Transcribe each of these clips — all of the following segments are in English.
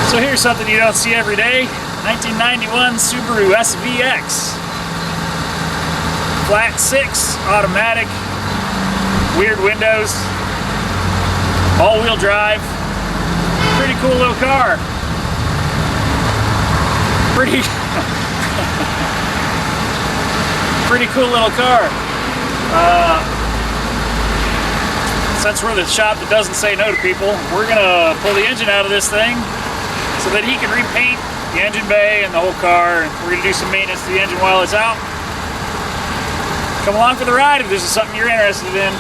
So here's something you don't see every day. 1991 Subaru SVX. Flat 6, automatic, weird windows, all-wheel drive. Pretty cool little car. Pretty cool little car. Since we're the shop that doesn't say no to people, we're gonna pull the engine out of this thing so that he can repaint the engine bay and the whole car, and we're gonna do some maintenance to the engine while it's out. Come along for the ride if this is something you're interested in.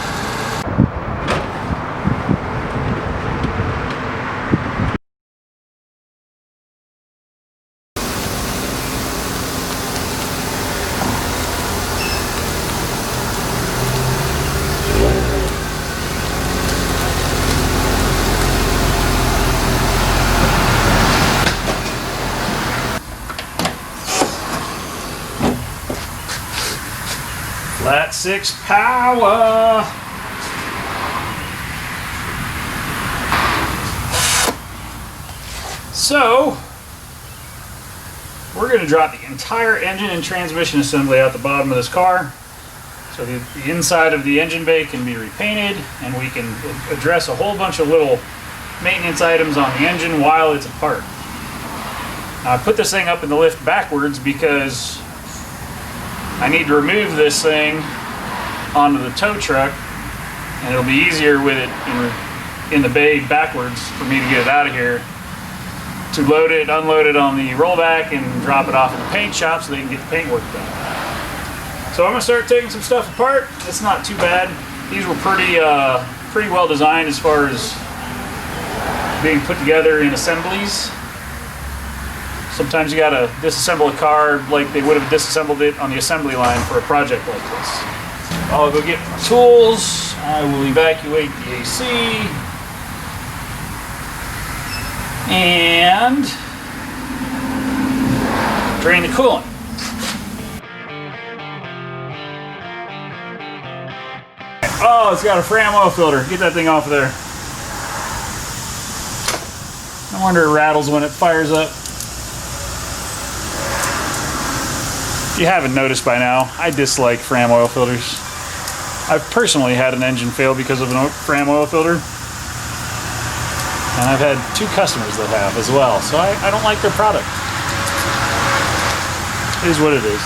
Flat 6 power. So, we're going to drop the entire engine and transmission assembly out the bottom of this car. So the inside of the engine bay can be repainted, and we can address a whole bunch of little maintenance items on the engine while it's apart. Now, I put this thing up in the lift backwards because I need to remove this thing onto the tow truck, and it'll be easier with it in the bay backwards for me to get it out of here, to load it, unload it on the rollback, and drop it off at the paint shop so they can get the paint work done. So I'm going to start taking some stuff apart. It's not too bad. These were pretty well designed as far as being put together in assemblies. Sometimes you gotta disassemble a car like they would have disassembled it on the assembly line for a project like this. I'll go get my tools. I will evacuate the AC. And drain the coolant. Oh, it's got a Fram oil filter. Get that thing off of there. No wonder it rattles when it fires up. If you haven't noticed by now, I dislike Fram oil filters. I've personally had an engine fail because of a Fram oil filter. And I've had 2 customers that have as well, so I don't like their product. It is what it is.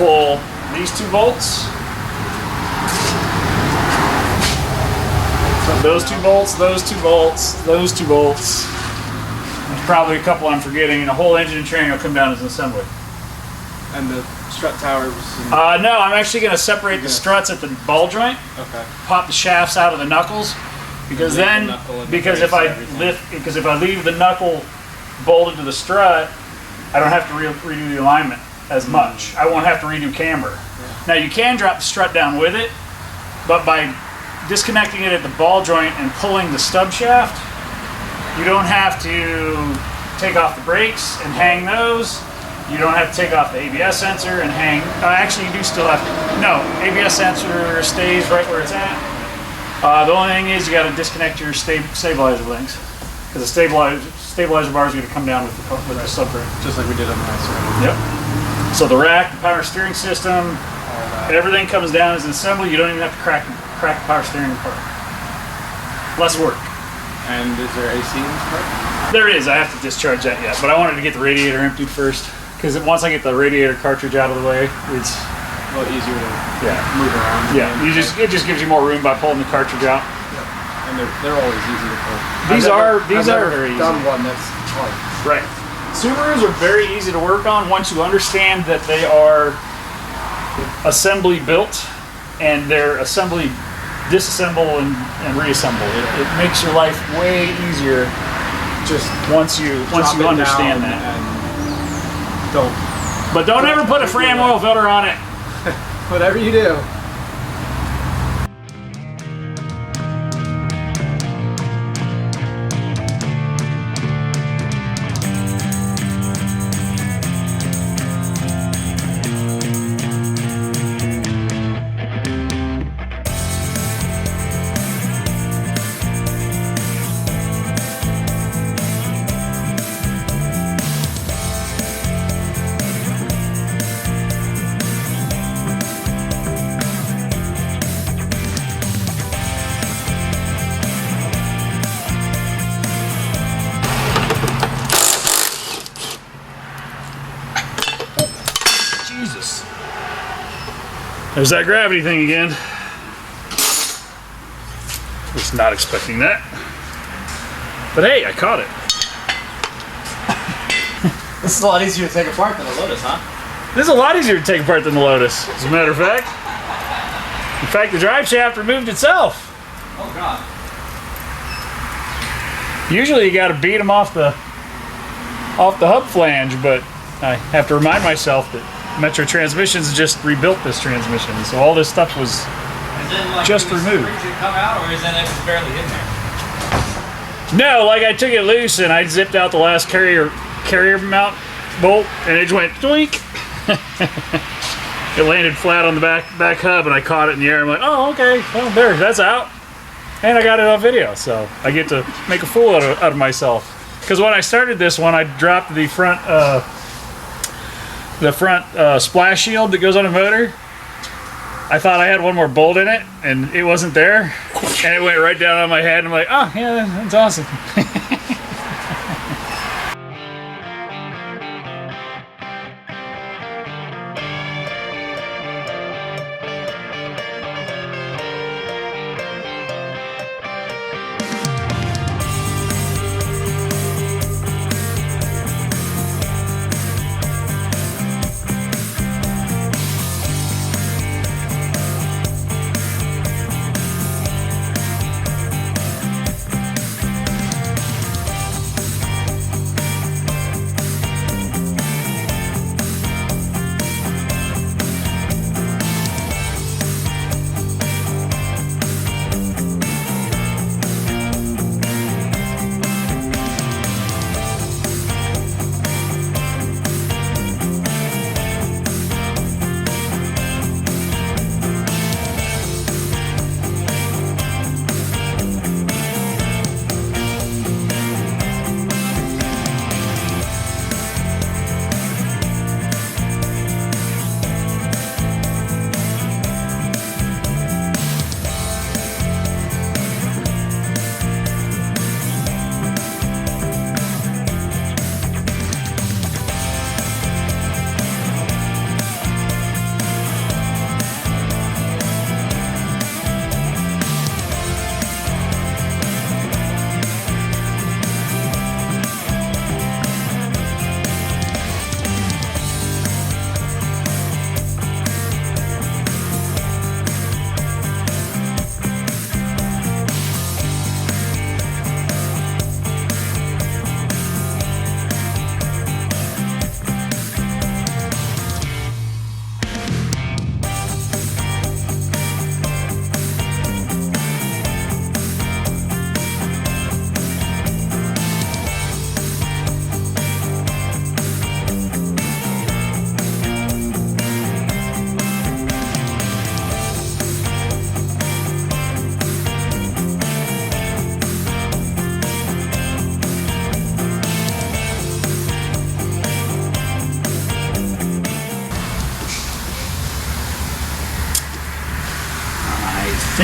Pull these 2 bolts. So those 2 bolts, those 2 bolts, those 2 bolts. There's probably a couple I'm forgetting, and the whole engine and train will come down as an assembly. And the strut towers? No, I'm actually going to separate the struts at the ball joint. Okay. Pop the shafts out of the knuckles, because then, if I leave the knuckle bolted to the strut, I don't have to redo the alignment as much. I won't have to redo camber. Yeah. Now you can drop the strut down with it, but by disconnecting it at the ball joint and pulling the stub shaft, you don't have to take off the brakes and hang those. You don't have to take off the ABS sensor and hang. Actually, you do still have to. No, ABS sensor stays right where it's at. The only thing is you got to disconnect your stabilizer links, because the stabilizer bar is going to come down with the subframe. Just like we did on the last one. Yep. So the rack, the power steering system, everything comes down as an assembly. You don't even have to crack the power steering apart. Less work. And is there AC in this car? There is. I have to discharge that yet, but I wanted to get the radiator emptied first, because once I get the radiator cartridge out of the way, it's a little easier to move around. Yeah, it just gives you more room by pulling the cartridge out. Yep. and they're always easy to pull. These are very done easy. One that's hard. Right. Subarus are very easy to work on once you understand that they are assembly built and they're assembly, disassemble and reassemble. It makes your life way easier just once you understand that. But don't ever put a Fram oil filter on it. Whatever you do. Jesus. There's that gravity thing again. Was not expecting that. But hey, I caught it. This is a lot easier to take apart than a Lotus, huh? This is a lot easier to take apart than the Lotus, as a matter of fact. In fact, the drive shaft removed itself. Oh God. Usually you gotta beat them off the hub flange, but I have to remind myself that Metro Transmissions just rebuilt this transmission, so all this stuff was just removed. Springs that come out, or is that just barely in there? No, like I took it loose and I zipped out the last carrier mount bolt, and it just went doink. It landed flat on the back hub, and I caught it in the air. I'm like, oh, okay, well, there, that's out, and I got it on video, so I get to make a fool out of myself. Because when I started this one, I dropped the front splash shield that goes on a motor. I thought I had one more bolt in it, and it wasn't there, and it went right down on my head. And I'm like, oh yeah, that's awesome.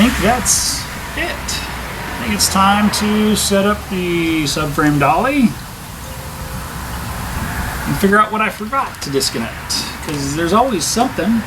I think that's it. I think it's time to set up the subframe dolly and figure out what I forgot to disconnect, because there's always something.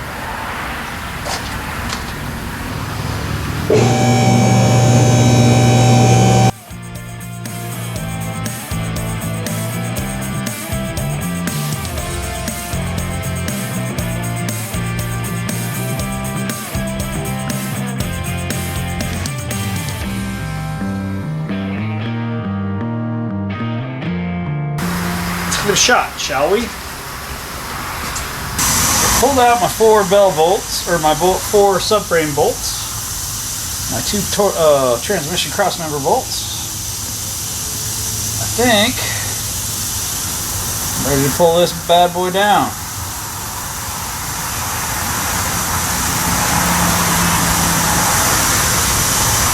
give it a shot, shall we? Pulled out my 4 bell bolts, or my 4 subframe bolts, my 2 transmission crossmember bolts. I think I'm ready to pull this bad boy down.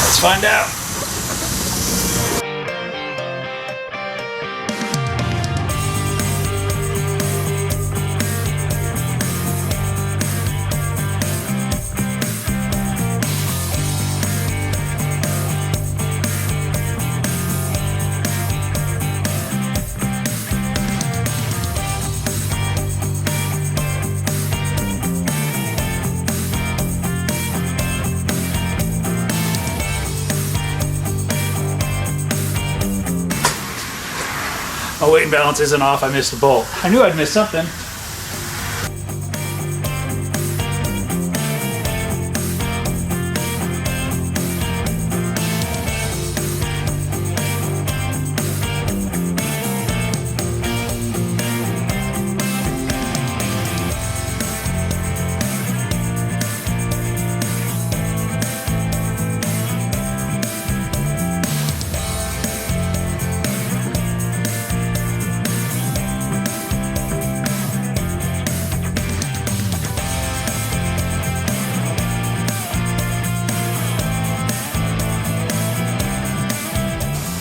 Let's find out. My weight and balance isn't off, I missed a bolt. I knew I'd miss something.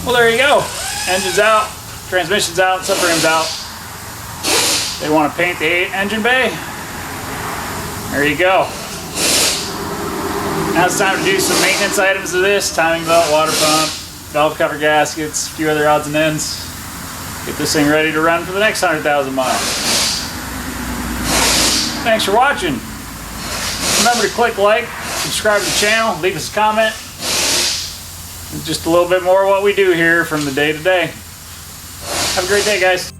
Well, there you go. Engine's out, transmission's out, subframe's out. They want to paint the engine bay. There you go. Now it's time to do some maintenance items of this. Timing belt, water pump, valve cover gaskets, a few other odds and ends. Get this thing ready to run for the next 100,000 miles. Thanks for watching. Remember to click like, subscribe to the channel, leave us a comment. Just a little bit more of what we do here from the day to day. Have a great day, guys.